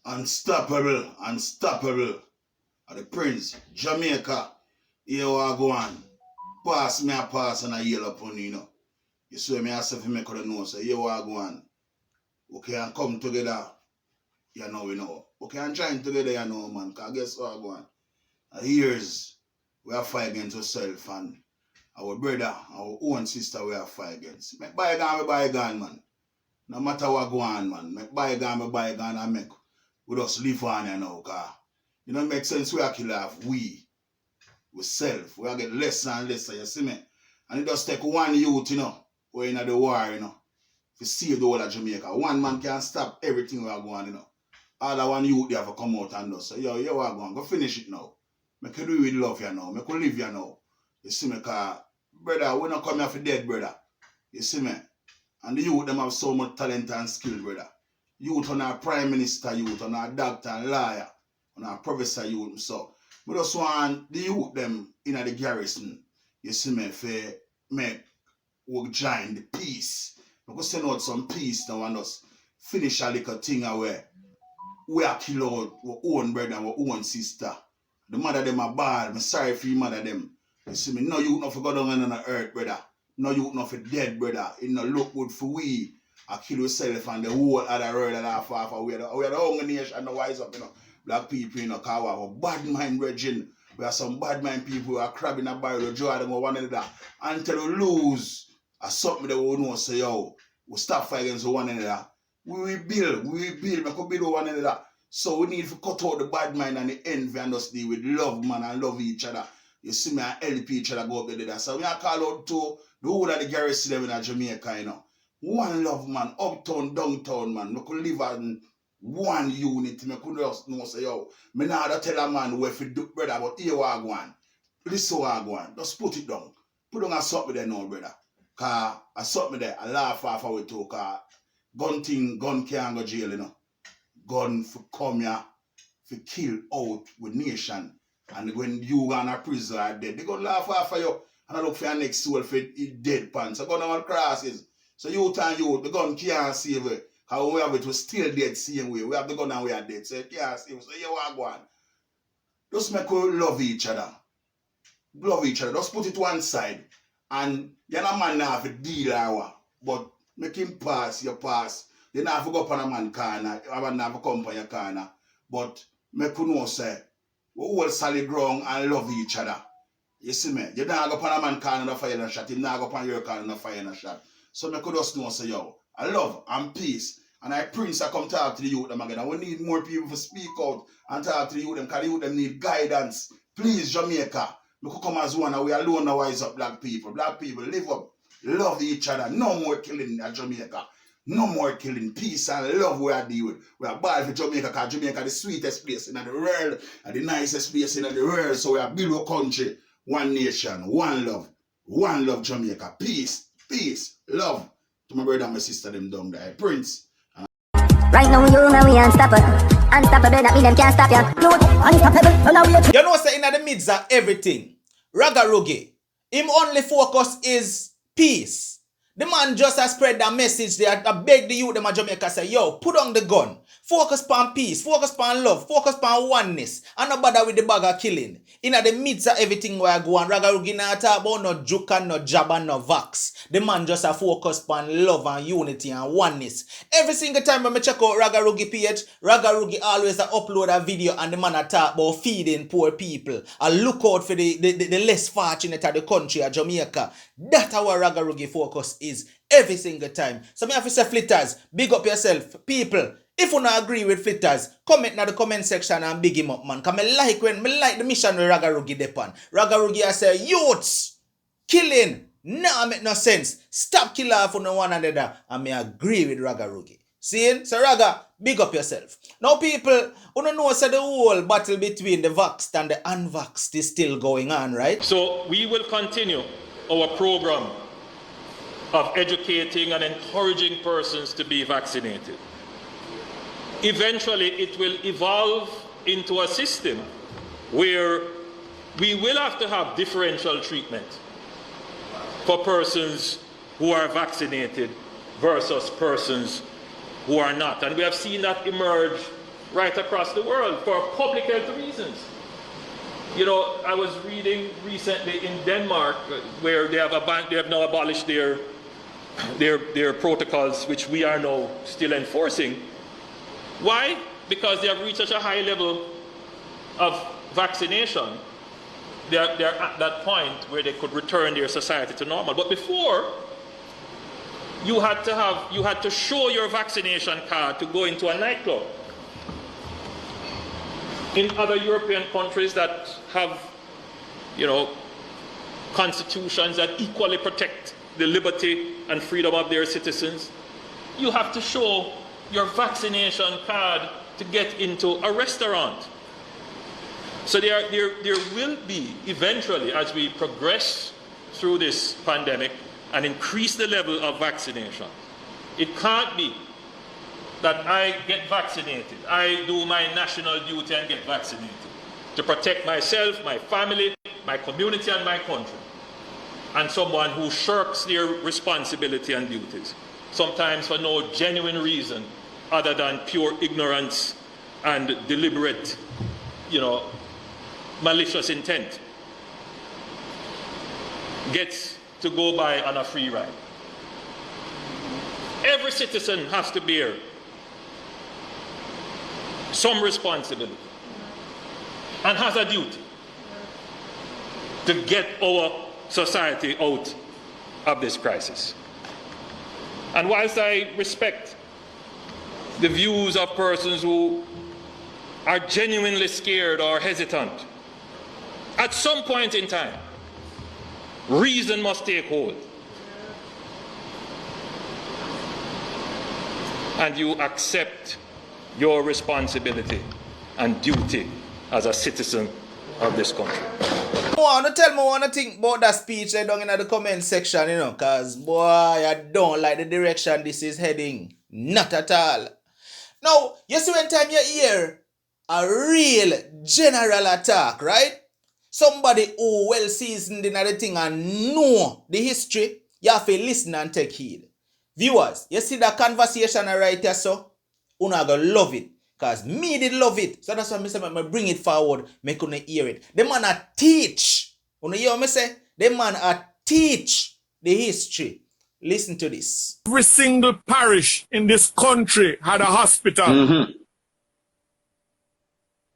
Unstoppable, unstoppable. Are the Prince, Jamaica. Here we go on. Pass me a pass and a yell upon you know. You see me as if you make the know, so here we go on. We can come together, you know, we know. We can join together, you know, man, because guess what we go on. Years we are fight against ourselves and our brother, our own sister we are fight against. Make bygone, man. No matter what go on, man. Make bygone and make. We just live on you know, because you know, make sense we are kill off we self. We are get less and less, you see me? And it just take one youth, you know, we're in the war, you know, to save the whole of Jamaica. One man can stop everything we are going, you know. All that one youth they have to come out and do. So, yo, you are going, go finish it now. Make you do it with love, you know. Make you live, you know. You see me? Because, brother, we not come here for dead, brother. You see me? And the youth, them have so much talent and skill, brother. Youth on our prime minister, youth on our doctor and lawyer, on our professor youth. So, we just want the youth them in the garrison, you see me, for make we join the peace. We go send out some peace now and us finish a little thing away. We are kill out our own brother and our own sister. The mother them are bad. I'm sorry for you mother them. You see me, no youth not for go down on the earth, brother. No youth not for dead, brother. It no look good for we. I kill yourself and the whole other world and half we are the hungry nation, no wise up, you know. Black people, you know, because we have a bad mind region. We have some bad mind people who are crabbing a barrel, draw them or one another. Until we lose, or something that we know, say, yo, we stop fighting against one another. We will build, we could build one another. So we need to cut out the bad mind and the envy and just deal with love, man, and love each other. You see me, and help each other go up there. So we are call out to the whole of the garrison in Jamaica, you know. One love, man, uptown, downtown, man. We could live on one unit. Me could just know say, yo, me not tell a man where to do, brother, but here we are going. Listen we are going. Just put it down. Put down a something there now, brother. Because a something there, I laugh off our talk. Gun can't go jail, you know. Gun for come here, for kill out with nation. And when you go in a prison or dead, they gonna laugh off of you. And I look for your next soul for it dead pants. So gun on crosses. So you and you, the gun can't save it. How we have it, we still dead same way. We have the gun and we are dead. So you can't save it. So you are going. Just make we love each other. Love each other. Just put it one side. And you're not man now have to deal or what. But make him pass, you pass. You not have to go up on a man corner. You have to come on your corner. But make you know say, we all solid ground and love each other. You see me? You don't go up on a man corner and fire a shot. You don't go up on your corner and fire a shot. So make you just know say, yo, I love and peace. And I Prince I come talk to the youth them again. And we need more people to speak out and talk to the youth them because the youth them need guidance. Please, Jamaica, we could come as one and we alone now wise up black people. Black people live up, love each other. No more killing in Jamaica. No more killing. Peace and love we are deal with. We are bad for Jamaica because Jamaica is the sweetest place in the world and the nicest place in the world. So we are build a country, one nation, one love Jamaica. Peace, peace, love. To my brother and my sister them down there. Prince. Right now you and we unstoppable. Unstoppable, that mean them can't stop ya. Unstoppable, you know say in the midst of everything, Ragarugi, him only focus is peace. The man just has spread that message there. I beg the youth them of Jamaica say, yo, put on the gun. Focus on peace, focus on love, focus on oneness. And no bother with the bag of killing. In the midst of everything where I go on, Ragarugi not talk about no juke and no jab and no vax. The man just a focus on love and unity and oneness. Every single time when I check out Ragarugi page, Ragarugi always a upload a video and the man a talk about feeding poor people. And look out for the less fortunate of the country of Jamaica. That's how Ragarugi focus is every single time. So me have to say flitters, big up yourself, people. If you don't agree with flitters, comment in the comment section and big him up, man. Because I like the mission with Ragarugi depan. Ragarugi I say, youths, killing, nah make no sense. Stop killing off on one another. And me agree with Ragarugi. See? So Raga, big up yourself. Now people, you don't know say the whole battle between the vaxxed and the unvaxxed is still going on, right? So we will continue our program of educating and encouraging persons to be vaccinated. Eventually, it will evolve into a system where we will have to have differential treatment for persons who are vaccinated versus persons who are not. And we have seen that emerge right across the world for public health reasons. You know, I was reading recently in Denmark where they have now abolished their protocols, which we are now still enforcing. Why? Because they have reached such a high level of vaccination. They're at that point where they could return their society to normal. But before, you had to show your vaccination card to go into a nightclub. In other European countries that have, you know, constitutions that equally protect the liberty and freedom of their citizens, you have to show your vaccination card to get into a restaurant. So there will be eventually, as we progress through this pandemic and increase the level of vaccination, it can't be that I get vaccinated, I do my national duty and get vaccinated to protect myself, my family, my community and my country, and someone who shirks their responsibility and duties, sometimes for no genuine reason other than pure ignorance and deliberate, you know, malicious intent, gets to go by on a free ride. Every citizen has to bear some responsibility and has a duty to get our society out of this crisis. And whilst I respect the views of persons who are genuinely scared or hesitant, at some point in time, reason must take hold. And you accept your responsibility and duty as a citizen of this country. Tell me what you think about that speech there down in the comment section, you know, because boy, I don't like the direction this is heading. Not at all. Now, you see when time you hear a real general attack, right? Somebody who well seasoned in the thing and know the history, you have to listen and take heed. Viewers, you see that conversation right here, so you're gonna love it. Because me did love it. So that's why I say I bring it forward, make you hear it. The man a teach. You hear what I say? The man a teach the history. Listen to this. Every single parish in this country had a hospital. Mm-hmm.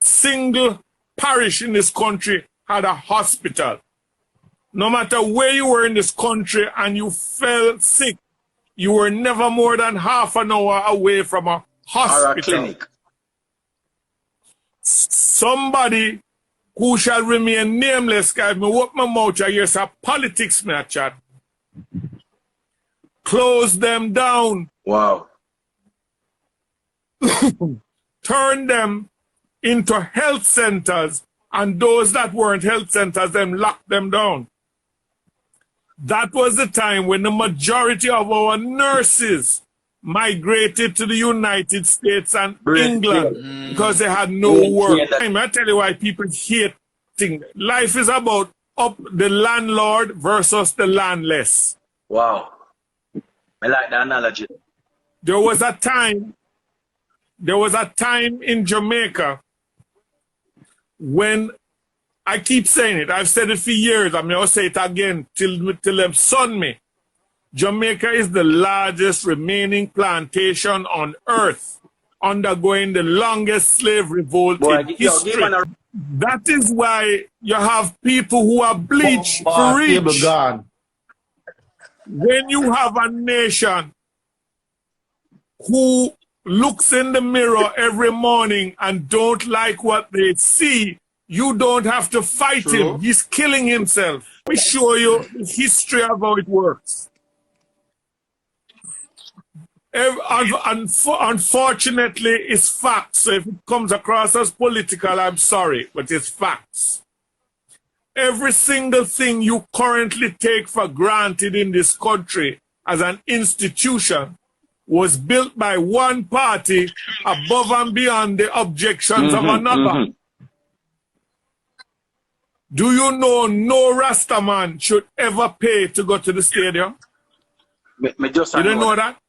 Single parish in this country had a hospital. No matter where you were in this country and you fell sick, you were never more than half an hour away from a hospital. Or a clinic. Somebody who shall remain nameless, guys, me open my mouth, I hear some politics, me a chat. Close them down. Wow. Turn them into health centers, and those that weren't health centers, them locked them down. That was the time when the majority of our nurses migrated to the United States and England because they had no work. I tell you why people hate things. Life is about the landlord versus the landless. Wow. I like the analogy. There was a time in Jamaica when, I keep saying it, I've said it for years, I'll say it again till them son me. Jamaica is the largest remaining plantation on earth, undergoing the longest slave revolt in history. That is why you have people who are bleached for rich. When you have a nation who looks in the mirror every morning and don't like what they see, you don't have to fight him. He's killing himself. Let me show you the history of how it works. Unfortunately, it's facts. So if it comes across as political, I'm sorry, but it's facts. Every single thing you currently take for granted in this country as an institution was built by one party above and beyond the objections of another. Do you know no Rastaman should ever pay to go to the stadium? You didn't know that?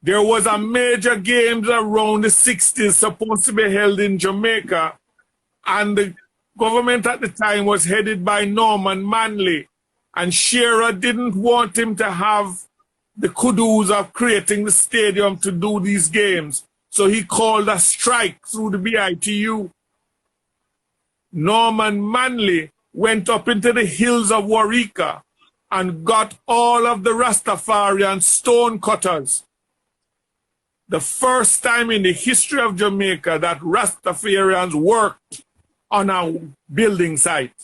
there was a major games around the 60s supposed to be held in Jamaica, and the government at the time was headed by Norman Manley, and Shearer didn't want him to have the kudos of creating the stadium to do these games. So he called a strike through the BITU. Norman Manley went up into the hills of Warika and got all of the Rastafarian stone cutters. The first time in the history of Jamaica that Rastafarians worked on a building site.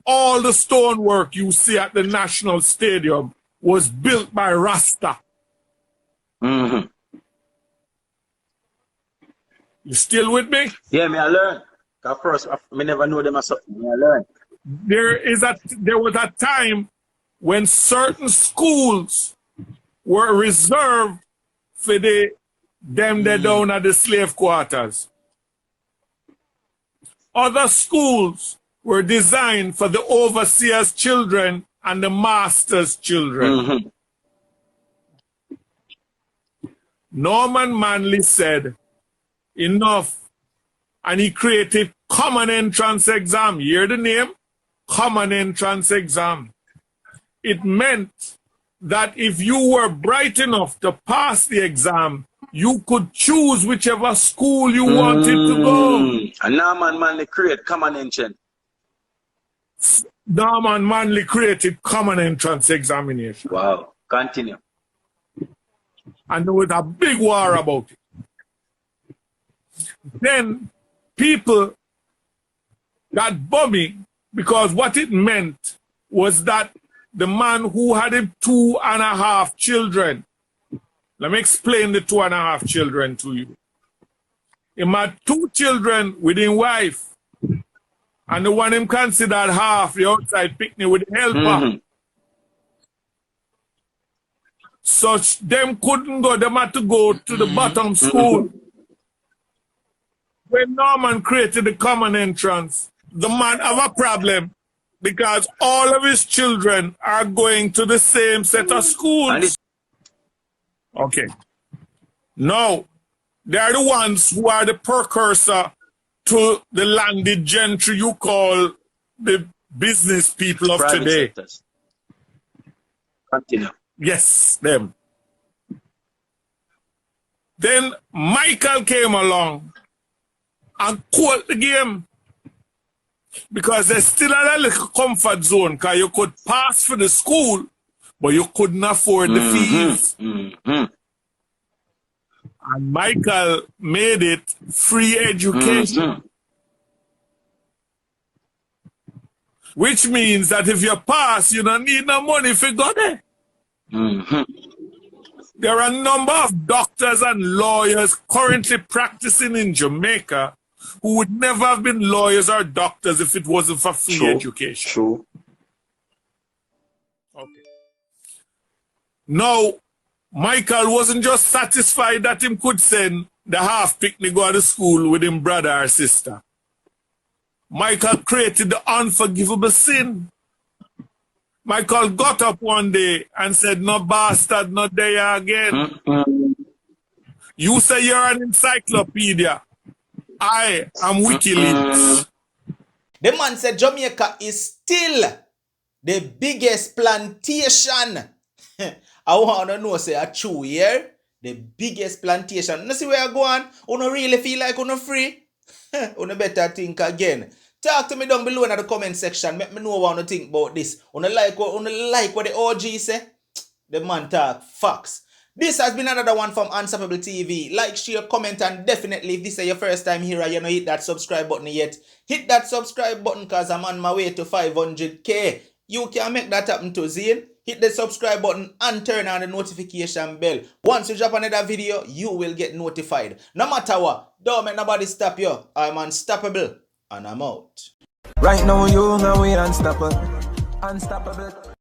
All the stonework you see at the National Stadium was built by Rasta. Mm-hmm. You still with me? Yeah, me I learn. Cause first, me never know them as something. Me I learn. There was a time when certain schools were reserved for them down at the slave quarters. Other schools were designed for the overseers' children and the master's children. Mm-hmm. Norman Manley said, enough, and he created common entrance exam. You hear the name? Common entrance exam. It meant that if you were bright enough to pass the exam, you could choose whichever school you wanted to go. And Norman Manley created common entrance. Norman Manley created common entrance examination. Wow. Continue. And there was a big war about it. Then people got bumming because what it meant was that the man who had 2.5 children, let me explain the 2.5 children to you. He had 2 children with his wife, and the one him considered half, the outside picnic with the helper. Mm-hmm. Such them couldn't go, them had to go to the bottom school. When Norman created the common entrance, the man have a problem because all of his children are going to the same set of schools. Okay. Now, they are the ones who are the precursor to the landed gentry you call the business people of Private today. sectors. Continue. Yes, them. Then Michael came along and caught the game because they still had a little comfort zone because you could pass for the school, but you couldn't afford the fees. Mm-hmm. And Michael made it free education. Which means that if you pass, you don't need no money if you go there. There are a number of doctors and lawyers currently practicing in Jamaica who would never have been lawyers or doctors if it wasn't for free education. True. Okay. Now, Michael wasn't just satisfied that him could send the half picnic go to school with him brother or sister. Michael created the unforgivable sin. Michael got up one day and said, no bastard, not there again. You say you're an encyclopedia. I am WikiLeaks. The man said Jamaica is still the biggest plantation. I want to know, say, a true year, the biggest plantation. You see where I go on? You don't really feel like you're free? You better think again. Talk to me down below in the comment section. Let me know what you think about this. You like what the OG say? The man talk facts. This has been another one from Unstoppable TV. Like, share, comment, and definitely if this is your first time here and you don't hit that subscribe button yet, hit that subscribe button because I'm on my way to 500k. You can make that happen to Zane. Hit the subscribe button and turn on the notification bell. Once you drop another video, you will get notified. No matter what, don't make nobody stop you. I'm unstoppable and I'm out. Right now you know we unstoppable. Unstoppable.